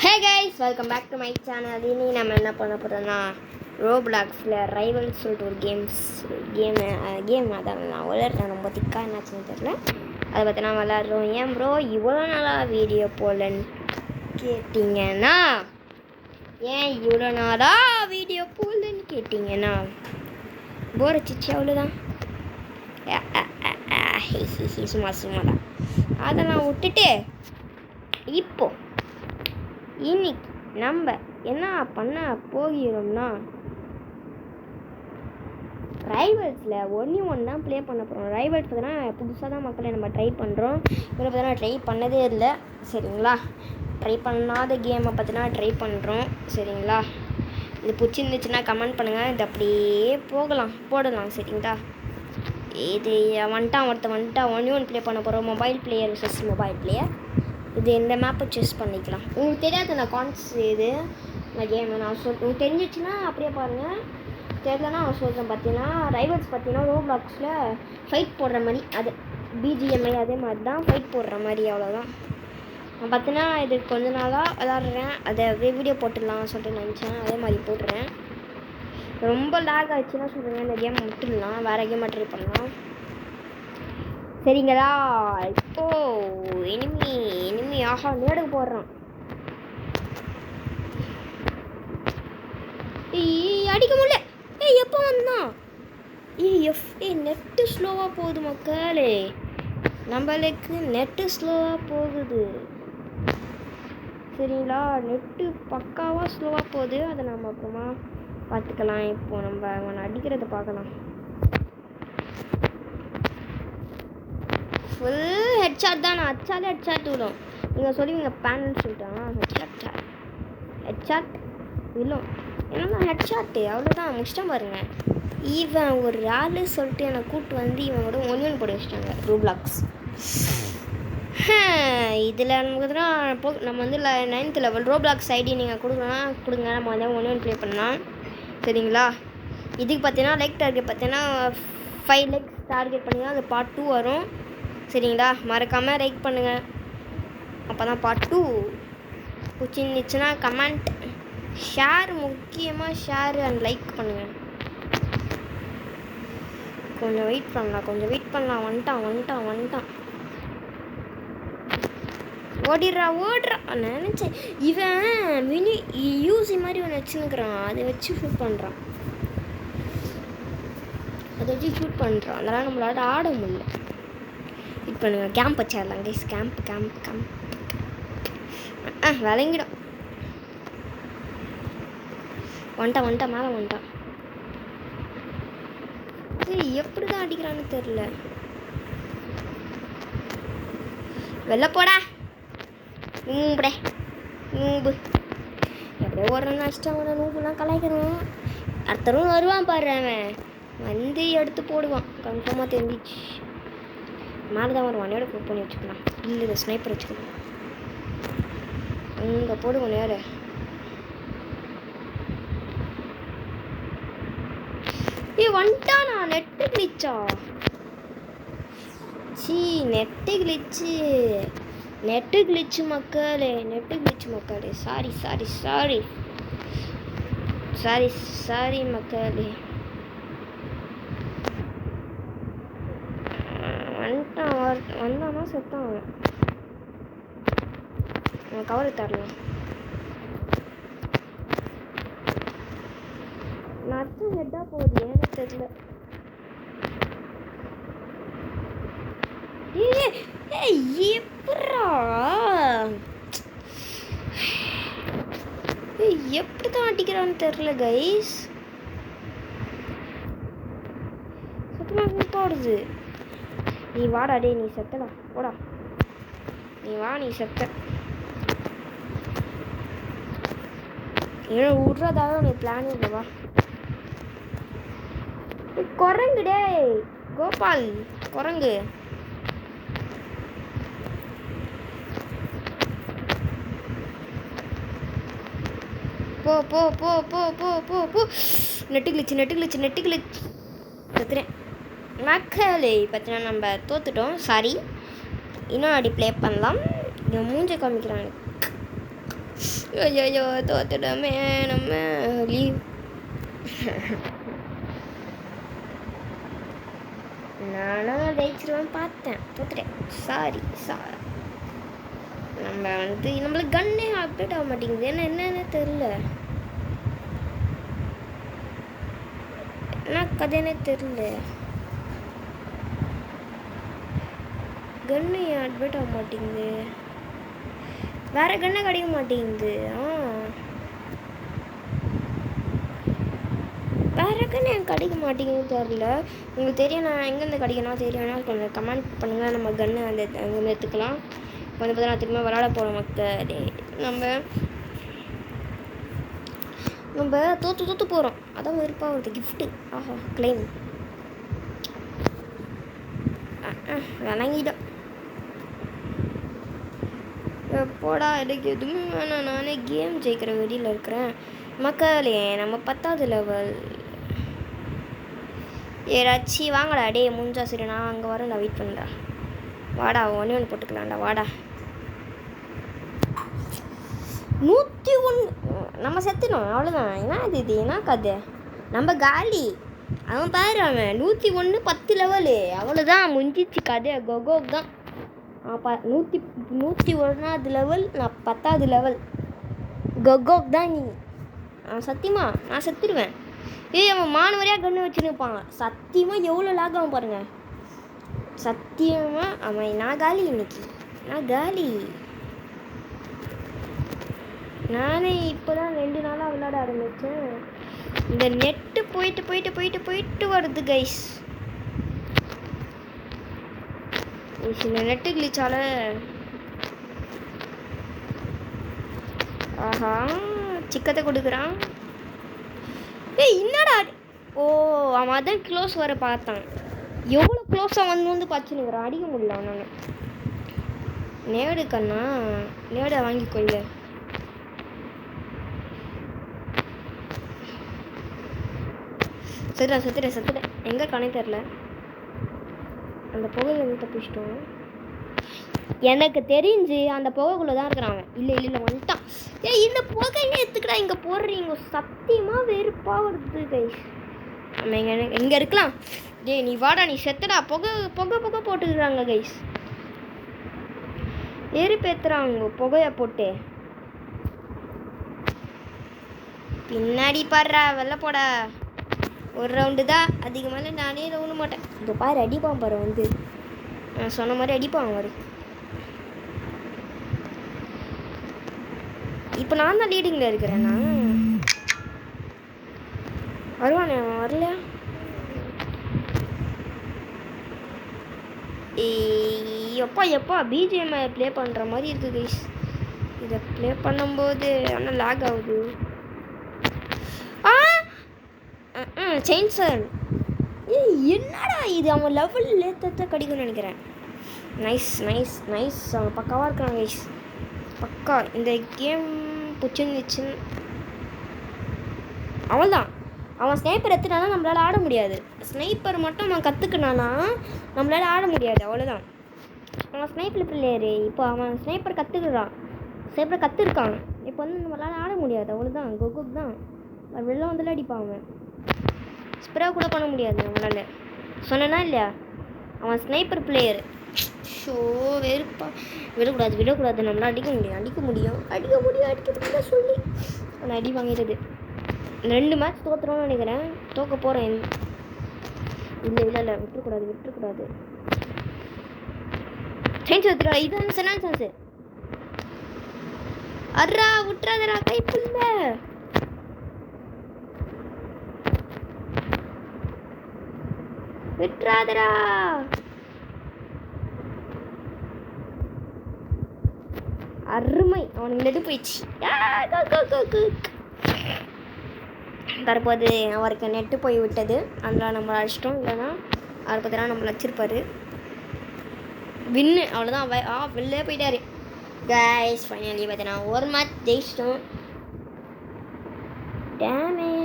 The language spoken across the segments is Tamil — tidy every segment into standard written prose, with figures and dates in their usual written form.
Hey guys, welcome back to my channel. இனி நம்ம என்ன பண்ண போகிறோம்னா ரோப்ளாக்ஸில் ரைவல்ஸ் சொல்லிட்டு ஒரு கேம் அதான் நான் விளையாடுறேன். ரொம்ப திக்காக என்னாச்சுன்னு தெரியல. அதை பற்றி நான் விளையாடுறோம். ஏன் ப்ரோ இவ்வளோ நாளாக வீடியோ போடலன்னு கேட்டிங்கன்னா போர் அடிச்சிச்சு, அவ்வளோதான். சும்மா தான் அதெல்லாம் விட்டுட்டு இன்னைக்கு நம்ம என்ன பண்ண போகிறோம்னா ரைவல்ஸில் ஒன்று தான் ப்ளே பண்ண போகிறோம். ரைவல்ஸ் பார்த்தீங்கன்னா புதுசாக தான் மக்களை நம்ம ட்ரை பண்ணுறோம். இதில் பார்த்தீங்கன்னா ட்ரை பண்ணதே இல்லை, சரிங்களா? ட்ரை பண்ணாத கேமை பார்த்தீங்கன்னா ட்ரை பண்ணுறோம், சரிங்களா? இது பிடிச்சிருந்துச்சுன்னா கமெண்ட் பண்ணுங்கள். இது அப்படியே போடலாம், சரிங்களா? இது ஒருத்தன் ஒன் ப்ளே பண்ண போகிறோம். Mobile player versus mobile player. இது எந்த மேப்பை சூஸ் பண்ணிக்கலாம். உங்களுக்கு தெரியாது நான் இது இந்த கேம் நான் உங்களுக்கு தெரிஞ்சிச்சுன்னா அப்படியே பாருங்கள். தெரியலன்னா நான் சொல்கிறேன். பார்த்தீங்கன்னா ரைவல்ஸ் பார்த்தீங்கன்னா ரோப்ளாக்ஸில் ஃபைட் போடுற மாதிரி, அது பிஜிஎம்ஐ அதே மாதிரி தான் ஃபைட் போடுற மாதிரி, அவ்வளோதான். நான் பார்த்தீங்கன்னா இது கொஞ்ச நாளாக விளாட்றேன். அதை வீடியோ போட்டுடலாம் சொல்லிட்டு நினச்சேன். அதே மாதிரி போட்டுறேன். ரொம்ப லேக் ஆகிடுச்சுன்னா சொல்லுங்கள், இந்த கேம் விட்டுடலாம், வேறு கேமை ட்ரை பண்ணலாம், சரிங்களா? இப்போது இனிமே ஆஹா நேடுக்கு போடுறான். அடிக்க முடியல. எப்போ வந்தான்? நெட்டு ஸ்லோவாக போகுது மக்களே. நம்மளுக்கு நெட்டு ஸ்லோவாக போகுது, சரிங்களா? நெட்டு பக்காவாக ஸ்லோவாக போகுது. அதை நம்ம அப்புறமா பார்த்துக்கலாம். இப்போது நம்ம அவனை அடிக்கிறத பார்க்கலாம். ஃபுல் ஹெட்ஷாட் தான். நான் ஹெட்ஷாட் விடும். நீங்கள் சொல்லுவீங்க பேனல் சொல்லிட்டாங்க. ஹெட்ஷாட் விழும். என்னன்னா ஹெட்ஷாட்டு அவ்வளோதான், முடிச்சிட்டேன் பாருங்கள். இவன் ஒரு ஆள் சொல்லிட்டு என்னை கூப்பிட்டு வந்து இவன் கூட ஒன் போட வச்சிட்டாங்க ரோப்ளாக்ஸ். இதில் நமக்கு தான் நம்ம வந்து 9th லெவல் ரோப்ளாக்ஸ் ஐடி நீங்கள் கொடுங்க. நம்ம வந்து ஒன் ப்ளே பண்ணலாம், சரிங்களா? இதுக்கு பார்த்தீங்கன்னா லைக் டார்கெட் பார்த்தீங்கன்னா 5 லைக் டார்கெட் பண்ணிங்கன்னா அது பார்ட் 2 வரும், சரிங்களா? மறக்காமல் லைக் பண்ணுங்கள், அப்போ தான் பார்ட் 2 பிடிச்சிருந்துச்சுன்னா கமெண்ட், ஷேர், முக்கியமாக ஷேர் அண்ட் லைக் பண்ணுங்கள். கொஞ்சம் வெயிட் பண்ணலாம். வந்துட்டான். ஓடிடுறா. நினச்சேன் இவன் மினி யூசி மாதிரி ஒன்று வச்சுன்னுக்குறான். அதை வச்சு ஷூட் பண்ணுறான். அதனால் நம்மளால ஆட முடியல. வெயிட் பண்ணுங்கள். கேம்ப் வச்சிடலாம் கைஸ். கேம்ப் விளங்கிடும். வந்துட்டான் மேலே வந்துட்டான். எப்படி தான் அடிக்கிறான்னு தெரியல. வெளில போடா நூபு. எப்படியோ ஒரு நஷ்டம் நூபுலாம் கலாய்க்கணும். அடுத்தரும் வருவான் பாரு, அவன் வந்து எடுத்து போடுவான். கன்ஃபார்மாக தெரிஞ்சிச்சு. மேலே தான் வருவான். நேரம் குக் பண்ணி வச்சுக்கலாம். இல்லை ஸ்னைப்பர் வச்சுக்கலாம். அங்கே போடுவோம் நேரம். வந்துட்டானா? நெட்டு கிளிச்சு மக்களே. சாரி மக்களே. வந்தானா செத்தான் அவன். கவரை தரலாம். நட்டு ஹெட்டாக போகுது, ஏன்னு தெரியல. எப்படி தான் அடிக்கிறான்னு தெரியல கைஸ். சுத்தமாக போடுது. நீ வாடா டே, நீ செத்தடா, போடா. நீ செத்த. ஏன்னா விட்றதாக நீ பிளான் இல்லைவா? குரங்கு டே கோபால், குரங்கு. போ. நெட்டு கிளிச்சு செத்துறேன் மக்களே. பார்த்தீங்கன்னா நம்ம தோத்துட்டோம், சாரி. இன்னும் அடி ப்ளே பண்ணலாம். இங்கே மூஞ்ச காமிக்கிறாங்க. ஐயோ தோத்துடமே நம்ம லீவ். நானும் ஜெயிச்சிருவேன் பார்த்தேன், தோத்துட்டேன். சாரி. நம்மளுக்கு கன்னே அப்டேட் ஆக மாட்டேங்குது. என்னன்னு தெரியல, என்ன கதைன்னே தெரியல. கன்னு ஏன் அப்டேட் ஆக மாட்டேங்குது? வேற கண்ணை கிடைக்க மாட்டேங்குது. வேற கண்ணு எனக்கு கிடைக்க மாட்டேங்குது தெரியல. உங்களுக்கு தெரியும் நான் எங்கேருந்து கிடைக்கணும் தெரியும்னா கொஞ்சம் கமெண்ட் பண்ணுங்கள். நம்ம கன்று அந்த அங்கே எடுத்துக்கலாம். வந்து பார்த்தா நான் திரும்ப விளாட போகிறோம் மக்களே. நம்ம தோற்று போகிறோம். அதான் விருப்பம் வருது. கிஃப்ட்டு ஆஹா கிளைம் விளங்கிடும். எப்போடா எனக்கு எதுவுமே வேணாம், நானே கேம் ஜெயிக்கிற வெளியில் இருக்கிறேன் மக்களே. நம்ம 10வது லெவல். ஏதாச்சி வாங்கடா டே முடிஞ்சா. சரி நான் அங்கே வரேன், நான் வெயிட் பண்ணுறேன். வாடா ஒன்று போட்டுக்கலாம்டா வாடா. 101 நம்ம செத்துனோம் அவ்வளோதான். என்ன இது என்ன கதை? நம்ம காலி. அவன் பாரு, அவன் 101 10 லெவலு. அவ்வளோதான் முடிஞ்சிச்சு கதை. கோகோக் தான் 101வது லெவல், நான் 10வது லெவல். கோகோக் தான் நீ. சத்தியமா நான் செத்துடுவேன். அவன் மாணவரியாக கண்ணு வச்சுருப்பாங்க. சத்தியமாக எவ்வளோ லாக் ஆகும் பாருங்கள். சத்தியமாக அவன் நான் காலி. இன்னைக்கு நான் காலி. நானே இப்போ தான் 2 நாளாக விளையாட ஆரம்பித்தேன். இந்த நெட்டு போயிட்டு வருது கைஸ். இந்த நெட்டு கிளிச்சால ஆஹா சிக்கத்தை கொடுக்குறான். என்னடா? ஓ அவன் அதான் க்ளோஸ் வர பார்த்தான். எவ்வளோ க்ளோஸாக வந்து பார்த்துனுக்குறான். அடிக்க முடியல அவனால. நேடு கண்ணா, நேடை வாங்கிக்கொள்ள. செத்துட்டேன். எங்கே கணக்கு தெரில. அந்த புகையிலேருந்து தப்பிச்சிட்டோம். எனக்கு தெரிஞ்சு அந்த புகைக்குள்ளே தான் இருக்கிறாங்க. இல்லை வந்துட்டான். இந்த புகையை எடுத்துக்கிட்டா இங்கே போடுறீங்க. சத்தியமாக வெறுப்பாக வருது கைஸ். நம்ம எங்கே இருக்கலாம். நீ வாடா, நீ செத்துடா. புகை போட்டுக்கிறாங்க கைஸ். எரிப்பேத்துறாங்க புகையை போட்டு. பின்னாடி பாடுறா வெளில போடா. ஒரு ரவுண்டு தான், அதுக்கு மேலே நானே ரவுண்டு மாட்டேன். இப்போ பாரு அடிப்பான் பாரு. வந்து நான் சொன்ன மாதிரி அடிப்பான் பாரு. இப்போ நான் தான் லீடிங்கில் இருக்கிறேன்னா. வருவானே அவன் வரலையா? எப்பா பிஜிஎம் ப்ளே பண்ணுற மாதிரி இருக்குது கைஸ். இதை ப்ளே பண்ணும்போது ஆனால் லாக் ஆகுது. செயின்சர் என்னடா இது? அவன் லெவல் லேத்தத்தை கிடைக்கும்னு நினைக்கிறேன். நைஸ் அவன் பக்காவாக இருக்கிறான் கைஸ். பக்கா இந்த கேம் பிடிச்சிருந்துச்சுன்னு. அவள்தான் அவன் ஸ்னைப்பர் எடுத்துட்டானா நம்மளால் ஆட முடியாது. ஸ்னைப்பர் மட்டும் அவன் கற்றுக்கினானா நம்மளால் ஆட முடியாது. அவ்வளோதான். அவன் ஸ்னைப்பர் பிளேயரு. இப்போ அவன் ஸ்னைப்பர் கற்றுக்குறான். ஸ்னைப்பர் கற்றுருக்கான். இப்போ வந்து நம்மளால் ஆட முடியாது. அவ்வளோதான். கோகோக் தான் வெளில வந்துல அடிப்பான். அவன் ஸ்ப்ரே கூட பண்ண முடியாது நம்மளால். சொன்னா இல்லையா? அவன் ஸ்னைப்பர் பிளேயர். ஷோ வெறுப்பா. விடக்கூடாது. நம்மளால் அடிக்க முடியும் சொல்லி அவனை அடி வாங்கிடுது. 2 மேட்ச் தோற்றுறோன்னு நினைக்கிறேன். தோக்க போகிறேன். இல்லை விட்டுக்கூடாது. சான்ஸ் எடுத்துடா. இது வந்து செனான் சான்ஸு. அட்ரா விட்டுறாதரா. கைப்புள்ள விட்டுறாதரா. அருமை. அவனுக்கு நெட்டு போயிடுச்சு. தற்போது அவருக்கு நெட்டு போய் விட்டது. அதனால் நம்மளை அடிச்சிட்டோம். இல்லைன்னா அவரை பார்த்தீங்கன்னா நம்மளை வச்சிருப்பார். வின்னு அவ்வளோதான். வெளிலே போயிட்டார் கைஸ். ஃபைனலி பார்த்தீங்கன்னா ஒரு மேட்ச் ஜெயிச்சிட்டோம். Damage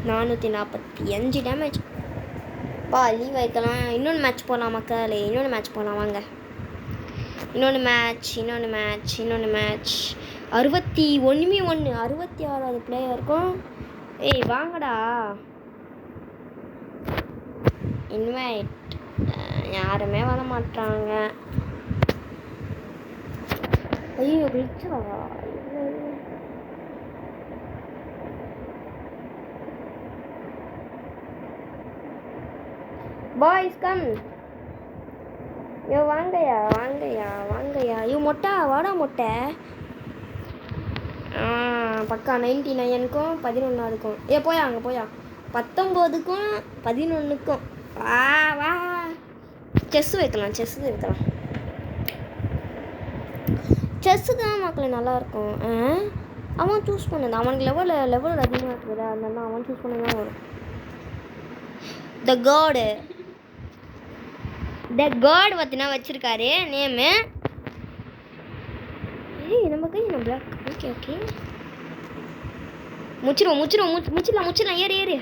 445 damage. லீவ் ஆகிக்கலாம். இன்னொன்று மேட்ச் போகலாம் மக்களே. வாங்க. இன்னொன்று மேட்ச் 61 66வது பிளேயருக்கும். ஏய் வாங்கடா. இன்வைட் யாருமே வர மாட்டாங்க. ஐயோ கிளிச்சா. Boys come. ஐயோ வாங்கயா. ஐயோ மொட்டை வாடா மொட்டை. பக்கா 99க்கும் 11க்கும். போயா அங்கே போயா 19க்கும் 11க்கும். வா செஸ்ஸு வைக்கலாம். செஸ்ஸு தான் மக்களே நல்லாயிருக்கும். அவன் சூஸ் பண்ணது அவனுக்கு லெவல் அதிகமாக இருக்குதா, அதனால அவன் சூஸ் பண்ண தான் வரும். த காட் பார்த்தீங்கன்னா வச்சுருக்காரு நேமு. நம்ம கை நம்ம பிளாக். ஓகே முடிச்சிடலாம். ஏறு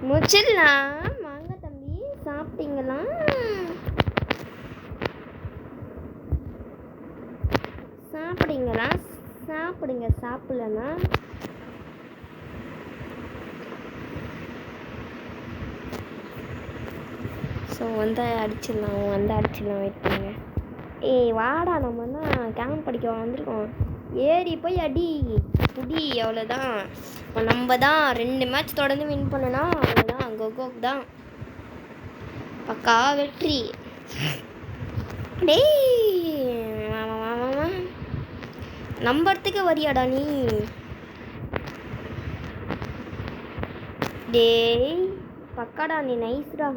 முடிச்சிடலாம். வாங்க தம்பி சாப்பிட்டீங்களா? சாப்பிடுங்க. சாப்பிடலன்னா ஸோ அடிச்சிடலாம். வெயிட் பண்ணுங்க. வாடா நம்ம தான் கேம்ப் படிக்க வந்திருக்கோம். ஏறி போய் அடி புடி. அவ்வளோதான். இப்போ நம்ம தான் 2 மேட்ச் தொடர்ந்து வின் பண்ணனா அவ்வளோதான். கோகோக் தான் பக்கா வெற்றி. நம்பறதுக்கு வரியாடா நீ? டேய் பக்காடா நீ. நைஸ்டா.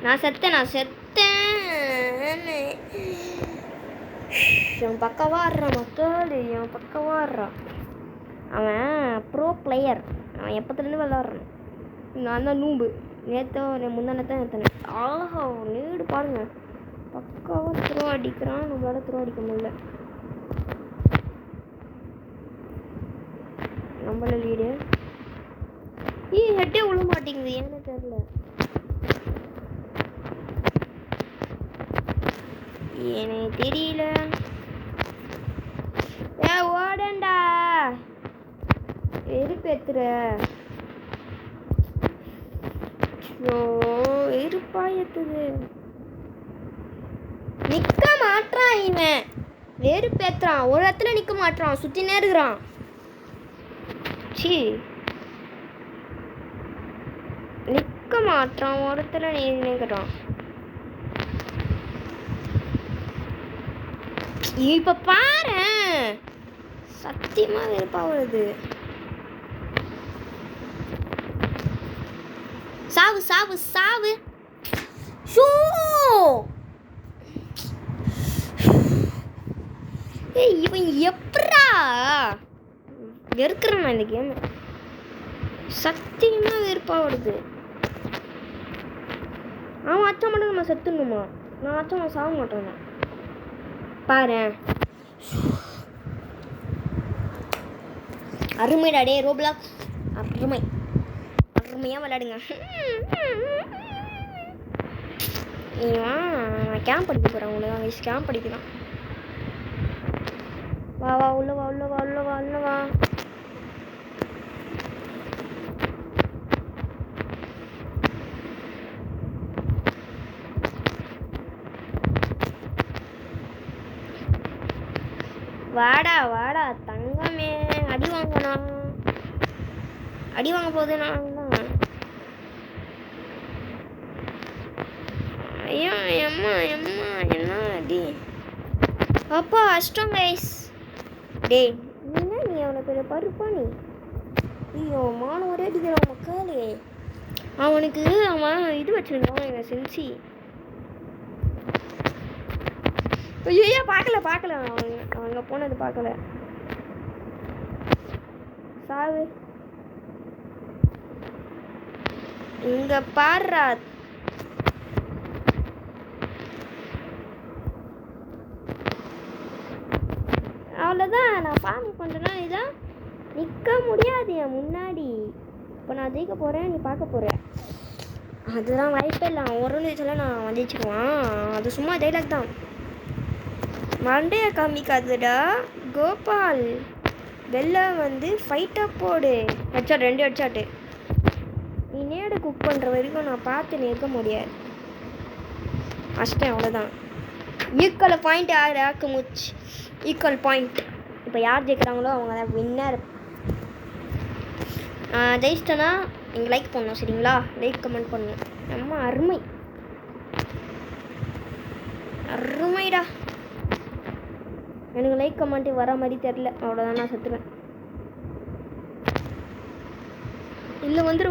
நான் செத்தேன். என் பக்கவா ஆடுறான் மக்கள். அவன் ப்ரோ பிளேயர். அவன் எப்போத்துலேருந்து விளாட்றான். நான் தான் நூம்பு. முந்தானத்தான் ஏற்றினேன். ஆஹா நீடு பாருங்க. பக்காவாக த்ரோ அடிக்கிறான். நம்மளால த்ரோ அடிக்க முடியல. நம்மள லீடு. ஹெட்டே விழ மாட்டேங்குது. ஏன்னு தெரியல. எனக்கு தெரியல. ஓடண்டா. வெறுப்பேத்துற. வெறுப்பாயத்துது. நிக்க மாட்டான் இவன். வெறுப்பேத்துறான். ஒரு இடத்துல நிக்க மாட்டான். சுத்தினே இருக்கிறான். நிக்க மாட்டான். ஒரு இடத்துல நிற்கிறான். இப்ப பாரு. சத்தியமா வெறுப்பா வருது. சாவு. இவன் எப்படா வெறுக்கிறான் இந்த கேம். சத்தியமா வெறுப்பா வருது. அவன் அச்சா மட்டும் நம்ம செத்துணுமா? நான் அச்சா நான் சாக மாட்டேன். பாரு அருமைடா. டே ரோப்ளாக்ஸ் அருமையாக விளையாடுங்க. நான் கேம்ப் படிக்க போகிறேன். உங்களுக்கு கேம்ப் படிக்கலாம். வா உள்ள வா. வாடா தங்கமே. அடி வாங்க போகுது. நான் தான். ஐயோ எம்மா என்ன அடி. அப்பா அஷ்டம் கைஸ். டேய் நீ அவனை பெரிய பருப்பா நீ. ஐயோ மானம் ஒரே அடிக்கிறான் மக்களே. அவனுக்கு அவன் இது வச்சிருக்கான் எங்கள் சென்சி. ஐயோ பார்க்கல. அவங்க போனது பார்க்கல. சாவு. இங்க பாடுறா. அவ்வளோதான். நான் ஃபார்ம் பண்ணுறேன்னா இதான் நிற்க முடியாது என் முன்னாடி. இப்போ நான் ஜெயிக்க போகிறேன், நீ பார்க்க போகிற. அதெல்லாம் வாய்ப்பே இல்லை. ஒரு நிமிஷத்தில் நான் வந்துச்சுக்குவான். அது சும்மா டைலாக் தான். மண்டையை காமிக்காதுடா கோபால். வெளில வந்து ஃபைட்டாக போடு. Headshot 2 headshot. நீ நேடு குக் பண்ணுற வரைக்கும் நான் பார்த்து நிற்க முடியாது. அஷ்டம் அவ்வளோதான். ஈக்குவல் பாயிண்ட் யார் ஆக்குமுச். Equal point. இப்போ யார் ஜெயிக்கிறாங்களோ அவங்க தான் வின்னர். ஜெயிச்சிட்டேன்னா நீங்கள் லைக் பண்ணணும் சரிங்களா? லைக் கமெண்ட் பண்ணணும். நம்ம அருமைடா. எனக்கு லைக் கமெண்ட் வர மாதிரி தெரில. அவ்வளோதான், நான் செத்துவேன். இல்லை வந்துடு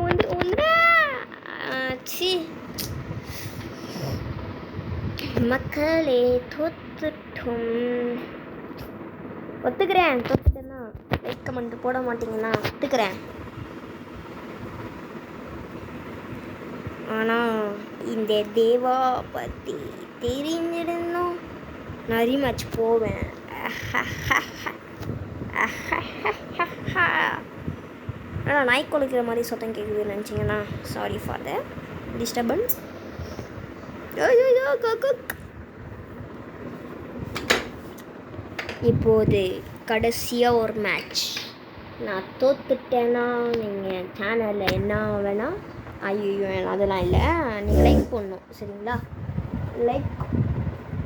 சி மக்களே தோத்துட்டோம். ஒத்துக்கிறேன். தோத்துட்டேன்னா லைக் கமெண்ட் போட மாட்டீங்கன்னா ஒத்துக்கிறேன். ஆனால் இந்த தேவா பற்றி தெரிஞ்சிருந்தோம் நான் ரீமேட்ச் போவேன். ஆனால் நாய் கொலைக்கிற மாதிரி சத்தம் கேட்குதுன்னு நினச்சிங்கன்னா சாரி ஃபார் த டிஸ்டர்பன்ஸ். இப்போது கடைசியாக ஒரு மேட்ச். நான் தோத்துட்டேன்னா நீங்கள் சேனலில் என்ன வேணால் ஐயோ அதெல்லாம் இல்லை, நீங்கள் லைக் பண்ணணும் சரிங்களா? லைக்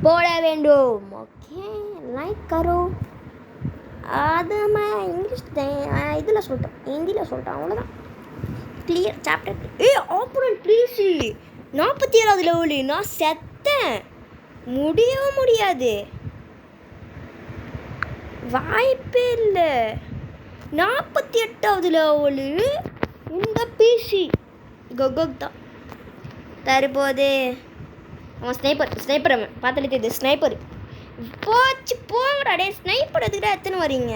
போட வேண்டும். ஓகே லைக் கரோ. அது இங்கிலீஷ் இதில் சொல்லிட்டேன், ஹிந்தியில் சொல்லிட்டேன். அவ்வளோதான். Clear chapter. Opponent please. 47வது லெவலு. நான் செத்தேன். முடியவும் முடியாது, வாய்ப்பே இல்லை. 48வது லெவலு. இந்த பிசி கொக் தான் தரும்போது அவன் ஸ்னைப்பர் அவன் பார்த்தாலே தெரியுது. ஸ்னைப்பர் போச்சு போங்கடா. டே ஸ்னைப்பர் எதுக்கிட்ட எத்தனை வரீங்க?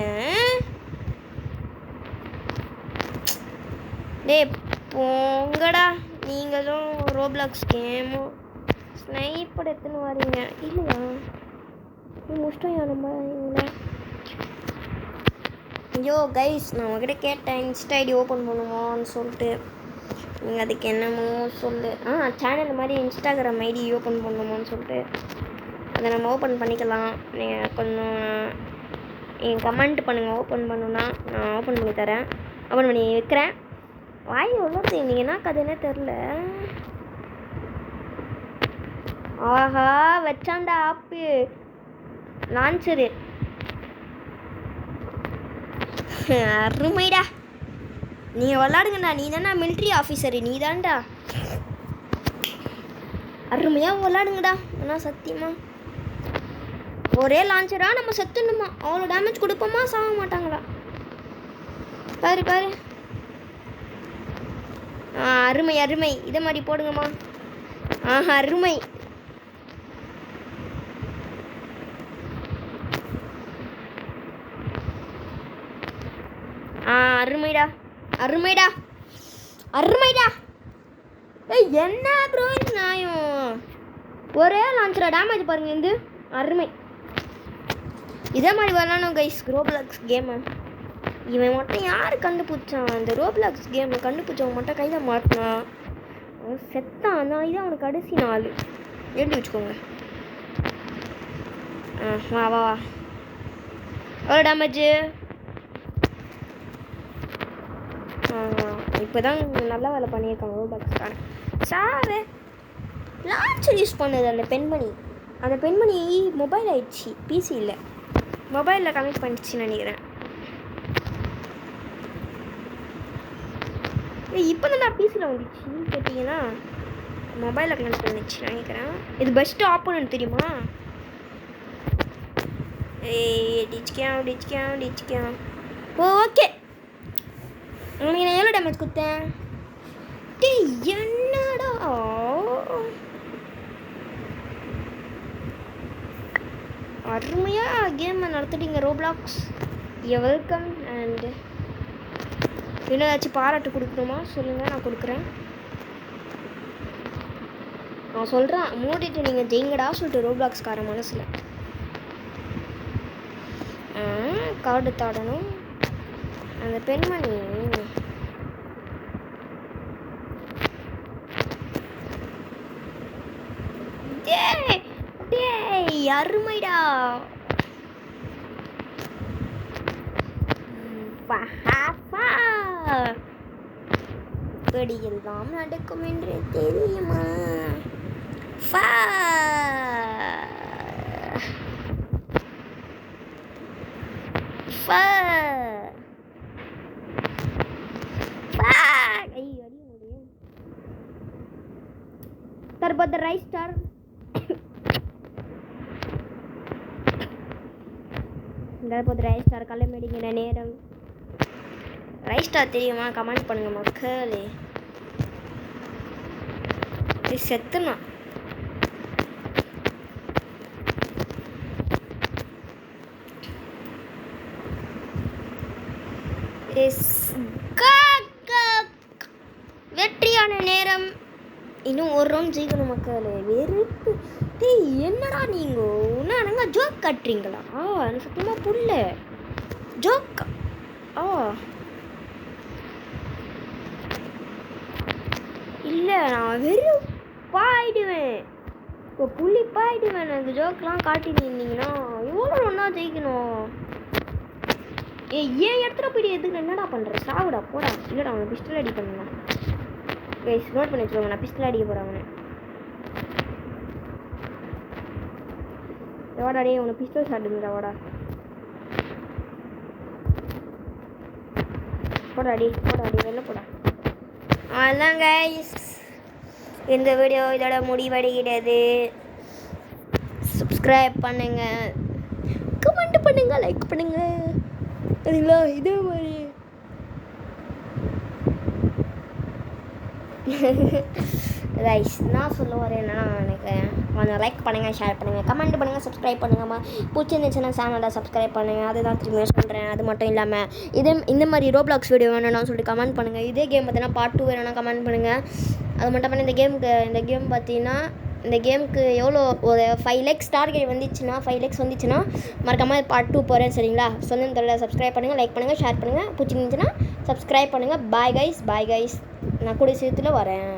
டே போங்கடா. நீங்களும் ரோப்ளாக்ஸ் கேமும் ஸ்னைப்பர் எத்தனை வரீங்க? இல்லையா நீ முடிச்சிட்டோம் நம்ம இவங்கள. ஐயோ கைஸ், நான் உங்ககிட்ட கேட்டேன் இன்ஸ்டா ஐடி ஓப்பன் பண்ணுவோன்னு சொல்லிட்டு. நீங்கள் அதுக்கு என்னமோ சொல்லு. சேனல் மாதிரி இன்ஸ்டாகிராம் ஐடி ஓப்பன் பண்ணுமோன்னு சொல்லிட்டு அதை நம்ம ஓப்பன் பண்ணிக்கலாம். நீங்கள் கொஞ்சம் நீங்கள் கமெண்ட் பண்ணுங்கள். ஓப்பன் பண்ணுன்னா நான் ஓப்பன் பண்ணி தரேன். ஓப்பன் பண்ணி வைக்கிறேன். வாய் உள்ளது நீங்கள் என்ன கதைன்னே தெரில. ஆஹா வச்சாண்டா ஆப்பு லான்ச்சரு. அருமைடா. நீங்கள் விளாடுங்கண்ணா. நீ தானே மிலிட்ரி ஆஃபீஸரு, நீ தான்டா. அருமையாக விளாடுங்கடா. ஆனால் சத்தியமாக ஒரே லான்ச்சரா நம்ம செத்துணுமா? அவ்வளோ டேமேஜ் கொடுப்போமா? சாக மாட்டாங்களா? பாரு. அருமை. இதை மாதிரி போடுங்கம்மா. அருமை. அருமைடா. என்ன ப்ரோ நியாயம்? ஒரே லான்ச்சரா டேமேஜ் பாருங்க. இந்த அருமை. இதே மாதிரி வரலானோ கைஸ் ரோப்ளாக்ஸ் கேமு. இவன் மட்டும் யார் கண்டுபிடிச்சான்? அந்த ரோப்ளாக்ஸ் கேமை கண்டுபிடிச்சவங்க மட்டும் கையில் மாட்டினான். அவன் செத்தான். நான் இதான் அவனுக்கு கடைசி நாள் எழுதி வச்சுக்கோங்க. வா எவ்வளோ டேமேஜு? இப்போ தான் நல்லா வேலை பண்ணியிருக்காங்க ரோப்ளாக்ஸ்க்கான. சார் லான்ச்சர் யூஸ் பண்ணது அந்த பெண்மணி மொபைல் ஆயிடுச்சு, பிசி இல்லை, மொபைலில் கனெக்ட் பண்ணிடுச்சுன்னு நினைக்கிறேன். இப்போ தான் பிசியில் வந்துச்சு கேட்டிங்கன்னா மொபைலில் கனெக்ட் பண்ணிடுச்சு நினைக்கிறேன். இது பெஸ்ட்டு ஆப்போனன்ட் தெரியுமா? டிச்சிக்கான். ஓகே உனக்கு நான் எவ்வளோ டேமேஜ் கொடுத்தேன்? என்னடா அருமையாக கேமை நடத்திட்டீங்க ரோப்ளாக்ஸ். You welcome. அண்டு இன்னும் ஏதாச்சும் பாராட்டு கொடுக்கணுமா சொல்லுங்கள், நான் கொடுக்குறேன். நான் சொல்கிறேன் மூடிட்டு நீங்கள் ஜெயிங்கடா சொல்லிட்டு ரோப்ளாக்ஸ்கார மனசில் கார்டு தாடணும். அந்த பெண்மணி அருமைடா. இப்படியெல்லாம் நடக்கும் என்று தெரியுமா? தற்போது ரைஸ் ஸ்டார் கிளம்பிடுங்கிற நேரம். ரைஸ் ஸ்டார் தெரியுமா? கமெண்ட் பண்ணுங்க மக்களே. செத்துனா வெற்றியான நேரம். இன்னும் ஒரு ரவுண்ட் ஜெயிக்கணும் மக்களே. வெறுப்பு. என்னடா நீங்க ஒன்றுங்க ஜோக் கட்டுறீங்களா? எனக்கு சத்தியமாக புரியல. ஜோக் இல்லை, நான் வெறுப்பாயிடுவேன். இப்போ புள்ளிப்பாயிடுவேன். எனக்கு ஜோக்கெலாம் காட்டினீங்கன்னா எவ்வளோ ஒன்றா ஜெயிக்கணும். ஏன் இடத்துல போய்ட்டு எதுக்கு என்னடா பண்ணுறேன்? சாவுடா போடா. இல்லைடா அவனை பிஸ்டல் அடி பண்ணலாம். நோட் பண்ணி வச்சுக்கோங்க, நான் பிஸ்டல் அடிக்க போகிறேன் அவனை. எவாடாடே அவனை பிஸ்டல் சாப்பிடுங்கடா. வாடா போடாடி வெளில போடா. அதான் கைஸ், இந்த வீடியோ இதோட முடிவடைகிறது. சப்ஸ்கிரைப் பண்ணுங்க, கமெண்ட் பண்ணுங்க, லைக் பண்ணுங்க. சரிங்களா? இதே மாதிரி ரைஸ் நான் சொல்ல வரேன் என்னன்னா, எனக்கு கொஞ்சம் லைக் பண்ணுங்கள், ஷேர் பண்ணுங்கள், கமெண்ட் பண்ணுங்கள், சப்ஸ்கிரைப் பண்ணுங்கம்மா. பிடிச்சிருந்துச்சுன்னா சேனலை சப்ஸ்கிரைப் பண்ணுங்கள். அதுதான் திரும்பியும் சொல்கிறேன். அது மட்டும் இல்லாமல் இந்த மாதிரி ரோப்ளாக்ஸ் வீடியோ வேணும்னா சொல்லிட்டு கமெண்ட் பண்ணுங்கள். இதே கேம் பார்த்தீங்கன்னா பார்ட் 2 வேணும்னா கமெண்ட் பண்ணுங்கள். அது மட்டும் பண்ணி இந்த கேம் பார்த்தீங்கன்னா இந்த கேமுக்கு எவ்வளோ ஒரு 5 lakhs டார்கெட் வந்துச்சுன்னா 5 lakhs வந்துச்சுன்னா மறக்காமல் பார்ட் 2 போகிறேன். சரிங்களா? சொந்த தொழில் சப்ஸ்கிரைப் பண்ணுங்கள், லைக் பண்ணுங்கள், ஷேர் பண்ணுங்கள். பிடிச்சிருந்துச்சுன்னா சப்ஸ்கிரைப் பண்ணுங்கள். Bye guys. நான் கூட சேர்த்துல வரேன்.